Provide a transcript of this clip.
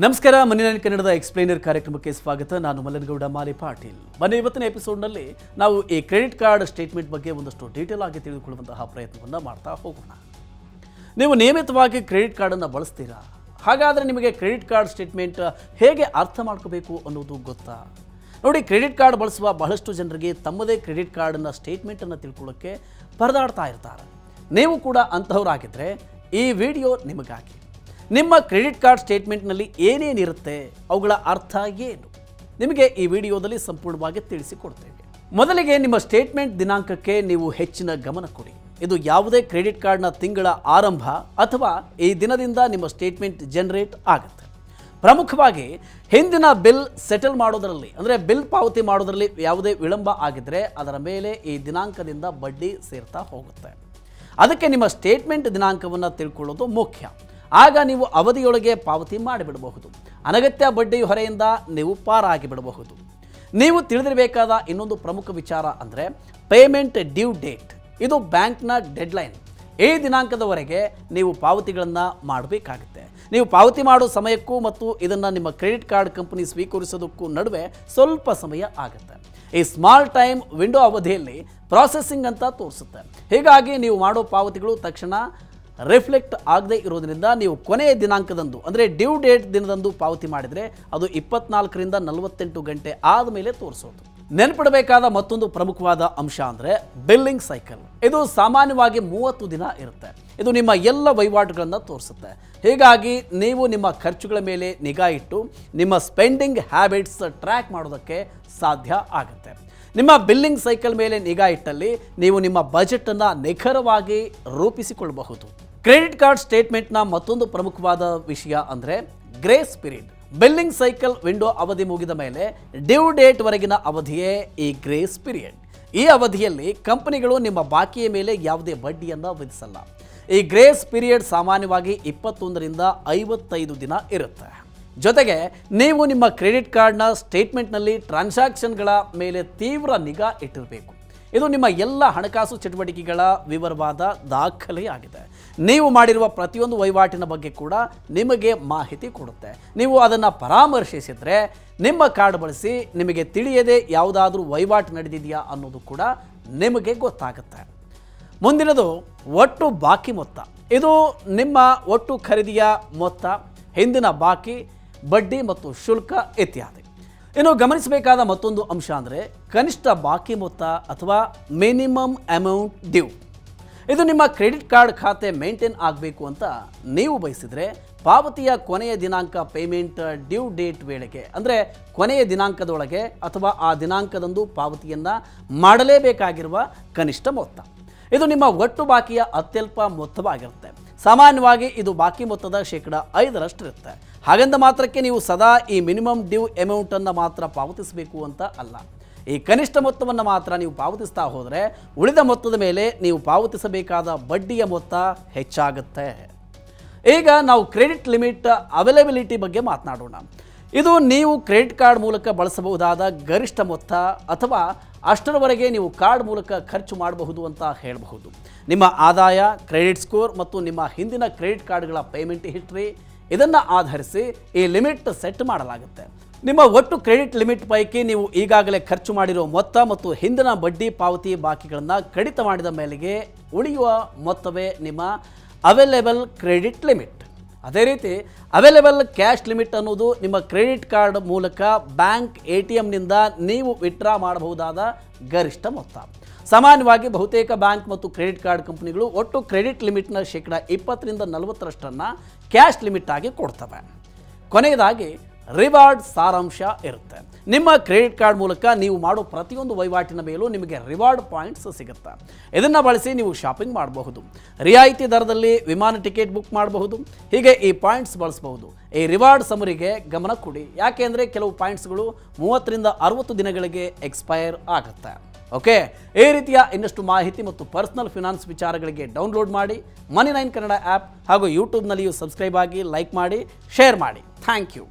ನಮಸ್ಕಾರ ಮನಿ9 ಕನ್ನಡದ ಎಕ್ಸ್ಪ್ಲೇನರ್ ಕಾರ್ಯಕ್ರಮಕ್ಕೆ ಸ್ವಾಗತ. ನಾನು ಮಲ್ಲನಗೌಡ ಮಾಲಿ ಪಾಟೀಲ್. ಬನ್ನಿ, ಇವತ್ತಿನ ಎಪಿಸೋಡ್ನಲ್ಲಿ ನಾವು ಈ ಕ್ರೆಡಿಟ್ ಕಾರ್ಡ್ ಸ್ಟೇಟ್ಮೆಂಟ್ ಬಗ್ಗೆ ಒಂದಷ್ಟು ಡೀಟೇಲ್ ಆಗಿ ತಿಳಿದುಕೊಳ್ಳುವಂತಹ ಪ್ರಯತ್ನವನ್ನು ಮಾಡ್ತಾ ಹೋಗೋಣ. ನೀವು ನಿಯಮಿತವಾಗಿ ಕ್ರೆಡಿಟ್ ಕಾರ್ಡನ್ನು ಬಳಸ್ತೀರಾ? ಹಾಗಾದರೆ ನಿಮಗೆ ಕ್ರೆಡಿಟ್ ಕಾರ್ಡ್ ಸ್ಟೇಟ್ಮೆಂಟ್ ಹೇಗೆ ಅರ್ಥ ಮಾಡ್ಕೋಬೇಕು ಅನ್ನೋದು ಗೊತ್ತಾ? ನೋಡಿ, ಕ್ರೆಡಿಟ್ ಕಾರ್ಡ್ ಬಳಸುವ ಬಹಳಷ್ಟು ಜನರಿಗೆ ತಮ್ಮದೇ ಕ್ರೆಡಿಟ್ ಕಾರ್ಡನ್ನು ಸ್ಟೇಟ್ಮೆಂಟನ್ನು ತಿಳ್ಕೊಳ್ಳೋಕ್ಕೆ ಪರದಾಡ್ತಾ ಇರ್ತಾರೆ. ನೀವು ಕೂಡ ಅಂತಹವರಾಗಿದ್ದರೆ ಈ ವಿಡಿಯೋ ನಿಮಗಾಗಿ. ನಿಮ್ಮ ಕ್ರೆಡಿಟ್ ಕಾರ್ಡ್ ಸ್ಟೇಟ್ಮೆಂಟ್ನಲ್ಲಿ ಏನೇನಿರುತ್ತೆ, ಅವುಗಳ ಅರ್ಥ ಏನು, ನಿಮಗೆ ಈ ವಿಡಿಯೋದಲ್ಲಿ ಸಂಪೂರ್ಣವಾಗಿ ತಿಳಿಸಿಕೊಡ್ತೇವೆ. ಮೊದಲಿಗೆ ನಿಮ್ಮ ಸ್ಟೇಟ್ಮೆಂಟ್ ದಿನಾಂಕಕ್ಕೆ ನೀವು ಹೆಚ್ಚಿನ ಗಮನ ಕೊಡಿ. ಇದು ಯಾವುದೇ ಕ್ರೆಡಿಟ್ ಕಾರ್ಡ್ನ ತಿಂಗಳ ಆರಂಭ ಅಥವಾ ಈ ದಿನದಿಂದ ನಿಮ್ಮ ಸ್ಟೇಟ್ಮೆಂಟ್ ಜನರೇಟ್ ಆಗುತ್ತೆ. ಪ್ರಮುಖವಾಗಿ ಹಿಂದಿನ ಬಿಲ್ ಸೆಟಲ್ ಮಾಡೋದರಲ್ಲಿ, ಅಂದರೆ ಬಿಲ್ ಪಾವತಿ ಮಾಡೋದರಲ್ಲಿ ಯಾವುದೇ ವಿಳಂಬ ಆಗಿದ್ದರೆ ಅದರ ಮೇಲೆ ಈ ದಿನಾಂಕದಿಂದ ಬಡ್ಡಿ ಸೇರ್ತಾ ಹೋಗುತ್ತೆ. ಅದಕ್ಕೆ ನಿಮ್ಮ ಸ್ಟೇಟ್ಮೆಂಟ್ ದಿನಾಂಕವನ್ನು ತಿಳ್ಕೊಳ್ಳೋದು ಮುಖ್ಯ. ಆಗ ನೀವು ಅವಧಿಯೊಳಗೆ ಪಾವತಿ ಮಾಡಿಬಿಡಬಹುದು. ಅನಗತ್ಯ ಬಡ್ಡಿ ಹೊರೆಯಿಂದ ನೀವು ಪಾರಾಗಿ ಬಿಡಬಹುದು. ನೀವು ತಿಳಿದಿರಬೇಕಾದ ಇನ್ನೊಂದು ಪ್ರಮುಖ ವಿಚಾರ ಅಂದರೆ ಪೇಮೆಂಟ್ ಡ್ಯೂ ಡೇಟ್. ಇದು ಬ್ಯಾಂಕ್ನ ಡೆಡ್ಲೈನ್. ಈ ದಿನಾಂಕದವರೆಗೆ ನೀವು ಪಾವತಿಗಳನ್ನು ಮಾಡಬೇಕಾಗುತ್ತೆ. ನೀವು ಪಾವತಿ ಮಾಡೋ ಸಮಯಕ್ಕೂ ಮತ್ತು ಇದನ್ನು ನಿಮ್ಮ ಕ್ರೆಡಿಟ್ ಕಾರ್ಡ್ ಕಂಪನಿ ಸ್ವೀಕರಿಸೋದಕ್ಕೂ ನಡುವೆ ಸ್ವಲ್ಪ ಸಮಯ ಆಗುತ್ತೆ. ಈ ಸ್ಮಾಲ್ ಟೈಮ್ ವಿಂಡೋ ಅವಧಿಯಲ್ಲಿ ಪ್ರಾಸೆಸಿಂಗ್ ಅಂತ ತೋರಿಸುತ್ತೆ. ಹೀಗಾಗಿ ನೀವು ಮಾಡೋ ಪಾವತಿಗಳು ತಕ್ಷಣ ರಿಫ್ಲೆಕ್ಟ್ ಆಗದೇ ಇರೋದ್ರಿಂದ ನೀವು ಕೊನೆಯ ದಿನಾಂಕದಂದು, ಅಂದರೆ ಡ್ಯೂ ಡೇಟ್ ದಿನದಂದು ಪಾವತಿ ಮಾಡಿದರೆ ಅದು 24ರಿಂದ 48 ಗಂಟೆ ಆದಮೇಲೆ ತೋರಿಸೋದು. ನೆನಪಿಡಬೇಕಾದ ಮತ್ತೊಂದು ಪ್ರಮುಖವಾದ ಅಂಶ ಅಂದರೆ ಬಿಲ್ಲಿಂಗ್ ಸೈಕಲ್. ಇದು ಸಾಮಾನ್ಯವಾಗಿ 30 ದಿನ ಇರುತ್ತೆ. ಇದು ನಿಮ್ಮ ಎಲ್ಲ ವಹಿವಾಟುಗಳನ್ನು ತೋರಿಸುತ್ತೆ. ಹೀಗಾಗಿ ನೀವು ನಿಮ್ಮ ಖರ್ಚುಗಳ ಮೇಲೆ ನಿಗಾ ಇಟ್ಟು ನಿಮ್ಮ ಸ್ಪೆಂಡಿಂಗ್ ಹ್ಯಾಬಿಟ್ಸ್ ಟ್ರ್ಯಾಕ್ ಮಾಡೋದಕ್ಕೆ ಸಾಧ್ಯ ಆಗುತ್ತೆ. ನಿಮ್ಮ ಬಿಲ್ಲಿಂಗ್ ಸೈಕಲ್ ಮೇಲೆ ನಿಗಾ ಇಟ್ಟಲ್ಲಿ ನೀವು ನಿಮ್ಮ ಬಜೆಟನ್ನು ನಿಖರವಾಗಿ ರೂಪಿಸಿಕೊಳ್ಳಬಹುದು. ಕ್ರೆಡಿಟ್ ಕಾರ್ಡ್ ಸ್ಟೇಟ್ಮೆಂಟ್ನ ಮತ್ತೊಂದು ಪ್ರಮುಖವಾದ ವಿಷಯ ಅಂದರೆ grace period. Billing cycle window ಅವಧಿ ಮುಗಿದ ಮೇಲೆ ಡ್ಯೂ ಡೇಟ್ವರೆಗಿನ ಅವಧಿಯೇ ಈ ಗ್ರೇಸ್ ಪೀರಿಯಡ್. ಈ ಅವಧಿಯಲ್ಲಿ ಕಂಪನಿಗಳು ನಿಮ್ಮ ಬಾಕಿಯ ಮೇಲೆ ಯಾವುದೇ ಬಡ್ಡಿಯನ್ನು ವಿಧಿಸಲ್ಲ. ಈ ಗ್ರೇಸ್ ಪೀರಿಯಡ್ ಸಾಮಾನ್ಯವಾಗಿ 21ರಿಂದ 55 ದಿನ ಇರುತ್ತೆ. ಜೊತೆಗೆ ನೀವು ನಿಮ್ಮ ಕ್ರೆಡಿಟ್ ಕಾರ್ಡ್ನ ಸ್ಟೇಟ್ಮೆಂಟ್ನಲ್ಲಿ ಟ್ರಾನ್ಸಾಕ್ಷನ್ಗಳ ಮೇಲೆ ತೀವ್ರ ನಿಗಾ ಇಟ್ಟಿರಬೇಕು. ಇದು ನಿಮ್ಮ ಎಲ್ಲ ಹಣಕಾಸು ಚಟುವಟಿಕೆಗಳ ವಿವರವಾದ ದಾಖಲೆಯಾಗಿದೆ. ನೀವು ಮಾಡಿರುವ ಪ್ರತಿಯೊಂದು ವಹಿವಾಟಿನ ಬಗ್ಗೆ ಕೂಡ ನಿಮಗೆ ಮಾಹಿತಿ ಕೊಡುತ್ತೆ. ನೀವು ಅದನ್ನು ಪರಾಮರ್ಶಿಸಿದರೆ ನಿಮ್ಮ ಕಾರ್ಡ್ ಬಳಸಿ ನಿಮಗೆ ತಿಳಿಯದೆ ಯಾವುದಾದ್ರೂ ವಹಿವಾಟು ನಡೆದಿದೆಯಾ ಅನ್ನೋದು ಕೂಡ ನಿಮಗೆ ಗೊತ್ತಾಗುತ್ತೆ. ಮುಂದಿನದು ಒಟ್ಟು ಬಾಕಿ ಮೊತ್ತ. ಇದು ನಿಮ್ಮ ಒಟ್ಟು ಖರೀದಿಯ ಮೊತ್ತ, ಹಿಂದಿನ ಬಾಕಿ, ಬಡ್ಡಿ ಮತ್ತು ಶುಲ್ಕ ಇತ್ಯಾದಿ. ಇನ್ನು ಗಮನಿಸಬೇಕಾದ ಮತ್ತೊಂದು ಅಂಶ ಅಂದರೆ ಕನಿಷ್ಠ ಬಾಕಿ ಮೊತ್ತ ಅಥವಾ ಮಿನಿಮಮ್ ಅಮೌಂಟ್ ಡ್ಯೂ. ಇದು ನಿಮ್ಮ ಕ್ರೆಡಿಟ್ ಕಾರ್ಡ್ ಖಾತೆ ಮೇಂಟೈನ್ ಆಗಬೇಕು ಅಂತ ನೀವು ಬಯಸಿದರೆ ಪಾವತಿಯ ಕೊನೆಯ ದಿನಾಂಕ ಪೇಮೆಂಟ್ ಡ್ಯೂ ಡೇಟ್ ವೇಳೆಗೆ, ಅಂದರೆ ಕೊನೆಯ ದಿನಾಂಕದೊಳಗೆ ಅಥವಾ ಆ ದಿನಾಂಕದಂದು ಪಾವತಿಯನ್ನು ಮಾಡಲೇಬೇಕಾಗಿರುವ ಕನಿಷ್ಠ ಮೊತ್ತ. ಇದು ನಿಮ್ಮ ಒಟ್ಟು ಬಾಕಿಯ ಅತ್ಯಲ್ಪ ಮೊತ್ತವಾಗಿರುತ್ತೆ. ಸಾಮಾನ್ಯವಾಗಿ ಇದು ಬಾಕಿ ಮೊತ್ತದ 5% ಇರುತ್ತೆ. ಹಾಗಂದ ಮಾತ್ರಕ್ಕೆ ನೀವು ಸದಾ ಈ ಮಿನಿಮಮ್ ಡ್ಯೂ ಅಮೌಂಟನ್ನು ಮಾತ್ರ ಪಾವತಿಸಬೇಕು ಅಂತ ಅಲ್ಲ. ಈ ಕನಿಷ್ಠ ಮೊತ್ತವನ್ನು ಮಾತ್ರ ನೀವು ಪಾವತಿಸ್ತಾ ಹೋದರೆ ಉಳಿದ ಮೊತ್ತದ ಮೇಲೆ ನೀವು ಪಾವತಿಸಬೇಕಾದ ಬಡ್ಡಿಯ ಮೊತ್ತ ಹೆಚ್ಚಾಗುತ್ತೆ. ಈಗ ನಾವು ಕ್ರೆಡಿಟ್ ಲಿಮಿಟ್ ಅವೈಲೇಬಿಲಿಟಿ ಬಗ್ಗೆ ಮಾತನಾಡೋಣ. ಇದು ನೀವು ಕ್ರೆಡಿಟ್ ಕಾರ್ಡ್ ಮೂಲಕ ಬಳಸಬಹುದಾದ ಗರಿಷ್ಠ ಮೊತ್ತ ಅಥವಾ ಅಷ್ಟರವರೆಗೆ ನೀವು ಕಾರ್ಡ್ ಮೂಲಕ ಖರ್ಚು ಮಾಡಬಹುದು ಅಂತ ಹೇಳಬಹುದು. ನಿಮ್ಮ ಆದಾಯ, ಕ್ರೆಡಿಟ್ ಸ್ಕೋರ್ ಮತ್ತು ನಿಮ್ಮ ಹಿಂದಿನ ಕ್ರೆಡಿಟ್ ಕಾರ್ಡ್ಗಳ ಪೇಮೆಂಟ್ ಹಿಸ್ಟ್ರಿ ಇದನ್ನು ಆಧರಿಸಿ ಈ ಲಿಮಿಟ್ ಸೆಟ್ ಮಾಡಲಾಗುತ್ತೆ. ನಿಮ್ಮ ಒಟ್ಟು ಕ್ರೆಡಿಟ್ ಲಿಮಿಟ್ ಪೈಕಿ ನೀವು ಈಗಾಗಲೇ ಖರ್ಚು ಮಾಡಿರೋ ಮೊತ್ತ ಮತ್ತು ಹಿಂದಿನ ಬಡ್ಡಿ ಪಾವತಿ ಬಾಕಿಗಳನ್ನು ಕಡಿತ ಮಾಡಿದ ಮೇಲೆಗೆ ಉಳಿಯುವ ಮೊತ್ತವೇ ನಿಮ್ಮ ಅವೈಲೇಬಲ್ ಕ್ರೆಡಿಟ್ ಲಿಮಿಟ್. ಅದೇ ರೀತಿ ಅವೈಲೇಬಲ್ ಕ್ಯಾಶ್ ಲಿಮಿಟ್ ಅನ್ನೋದು ನಿಮ್ಮ ಕ್ರೆಡಿಟ್ ಕಾರ್ಡ್ ಮೂಲಕ ಬ್ಯಾಂಕ್ ATMನಿಂದ ನೀವು ವಿತ್ಡ್ರಾ ಮಾಡಬಹುದಾದ ಗರಿಷ್ಠ ಮೊತ್ತ. ಸಾಮಾನ್ಯವಾಗಿ ಬಹುತೇಕ ಬ್ಯಾಂಕ್ ಮತ್ತು ಕ್ರೆಡಿಟ್ ಕಾರ್ಡ್ ಕಂಪನಿಗಳು ಒಟ್ಟು ಕ್ರೆಡಿಟ್ ಲಿಮಿಟ್ನ 20ರಿಂದ 40% ಕ್ಯಾಶ್ ಲಿಮಿಟ್ ಆಗಿ ಕೊಡ್ತವೆ. ಕೊನೆಯದಾಗಿ ರಿವಾರ್ಡ್ ಸಾರಾಂಶ ಇರುತ್ತೆ. ನಿಮ್ಮ ಕ್ರೆಡಿಟ್ ಕಾರ್ಡ್ ಮೂಲಕ ನೀವು ಮಾಡೋ ಪ್ರತಿಯೊಂದು ವಹಿವಾಟಿನ ಮೇಲೂ ನಿಮಗೆ ರಿವಾರ್ಡ್ ಪಾಯಿಂಟ್ಸ್ ಸಿಗುತ್ತೆ. ಇದನ್ನು ಬಳಸಿ ನೀವು ಶಾಪಿಂಗ್ ಮಾಡಬಹುದು, ರಿಯಾಯಿತಿ ದರದಲ್ಲಿ ವಿಮಾನ ಟಿಕೆಟ್ ಬುಕ್ ಮಾಡಬಹುದು. ಹೀಗೆ ಈ ಪಾಯಿಂಟ್ಸ್ ಬಳಸಬಹುದು. ಈ ರಿವಾರ್ಡ್ ಸಮರಿಗೆ ಗಮನ ಕೊಡಿ, ಯಾಕೆಂದರೆ ಕೆಲವು ಪಾಯಿಂಟ್ಸ್ಗಳು 30ರಿಂದ 60 ದಿನಗಳಿಗೆ ಎಕ್ಸ್ಪೈರ್ ಆಗುತ್ತೆ. ಓಕೆ, ಈ ರೀತಿಯ ಇನ್ನಷ್ಟು ಮಾಹಿತಿ ಮತ್ತು ಪರ್ಸನಲ್ ಫಿನಾನ್ಸ್ ವಿಚಾರಗಳಿಗೆ ಡೌನ್ಲೋಡ್ ಮಾಡಿ ಮನಿ9 ಕನ್ನಡ ಆ್ಯಪ್ ಹಾಗೂ ಯೂಟ್ಯೂಬ್ನಲ್ಲಿಯೂ ಸಬ್ಸ್ಕ್ರೈಬ್ ಆಗಿ, ಲೈಕ್ ಮಾಡಿ, ಶೇರ್ ಮಾಡಿ. Thank you.